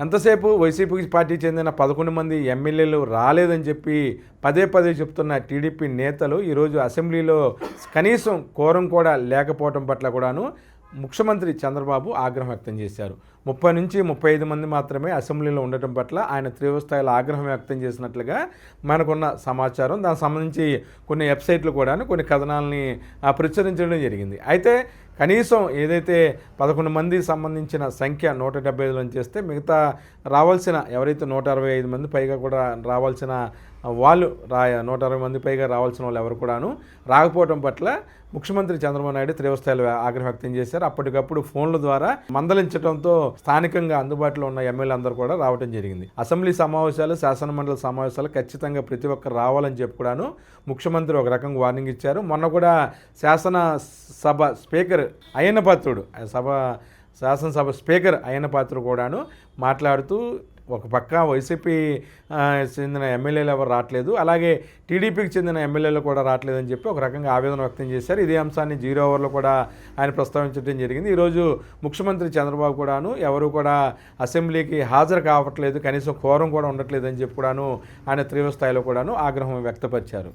ఎంతసేపు YCP party చెందిన 11 మంది ఎమ్మెల్యేలు రాలేదని చెప్పి పదే పదే చెప్తున్న టీడీపీ నేతలు ఈరోజు అసెంబ్లీలో కనీసం కోరం కూడా లేకపోవడం పట్ల కూడాను ముఖ్యమంత్రి చంద్రబాబు ఆగ్రహం వ్యక్తం చేశారు. 30 నుంచి 35 మంది మాత్రమే అసెంబ్లీలో ఉండటం పట్ల ఆయన తీవ్రస్థాయిలో ఆగ్రహం వ్యక్తం చేసినట్లుగా మనకున్న సమాచారం. దానికి సంబంధించి కొన్ని వెబ్సైట్లు కూడా కొన్ని కథనాలని ప్రచురించడం జరిగింది. అయితే కనీసం ఏదైతే 11 మందికి సంబంధించిన సంఖ్య 175 చేస్తే మిగతా రావాల్సిన ఎవరైతే 165 మంది పైగా కూడా రావాల్సిన వాళ్ళు 160 మంది పైగా రావాల్సిన వాళ్ళు ఎవరు కూడాను రాకపోవడం పట్ల ముఖ్యమంత్రి చంద్రబాబు నాయుడు తీవ్రస్థాయిలో ఆగ్రహం వ్యక్తం చేశారు. అప్పటికప్పుడు ఫోన్ల ద్వారా మందలించడంతో స్థానికంగా అందుబాటులో ఉన్న ఎమ్మెల్యే అందరూ కూడా రావడం జరిగింది. అసెంబ్లీ సమావేశాలు, శాసనమండలి సమావేశాలు ఖచ్చితంగా ప్రతి ఒక్కరు రావాలని చెప్పి కూడాను ముఖ్యమంత్రి ఒక రకంగా వార్నింగ్ ఇచ్చారు. మొన్న కూడా శాసనసభ స్పీకర్ అయ్యన్న పాత్రుడు శాసనసభ స్పీకర్ అయ్యన్న పాత్రుడు కూడాను మాట్లాడుతూ ఒక పక్క వైసీపీ చెందిన ఎమ్మెల్యేలు ఎవరు రావట్లేదు, అలాగే టీడీపీకి చెందిన ఎమ్మెల్యేలు కూడా రావట్లేదని చెప్పి ఒక రకంగా ఆవేదన వ్యక్తం చేశారు. ఇదే అంశాన్ని 0 ఓవర్లో కూడా ఆయన ప్రస్తావించడం జరిగింది. ఈరోజు ముఖ్యమంత్రి చంద్రబాబు కూడాను ఎవరు కూడా అసెంబ్లీకి హాజరు కావట్లేదు, కనీసం కోరం కూడా ఉండట్లేదు అని చెప్పి కూడాను ఆయన తీవ్ర స్థాయిలో కూడాను ఆగ్రహం వ్యక్తపరిచారు.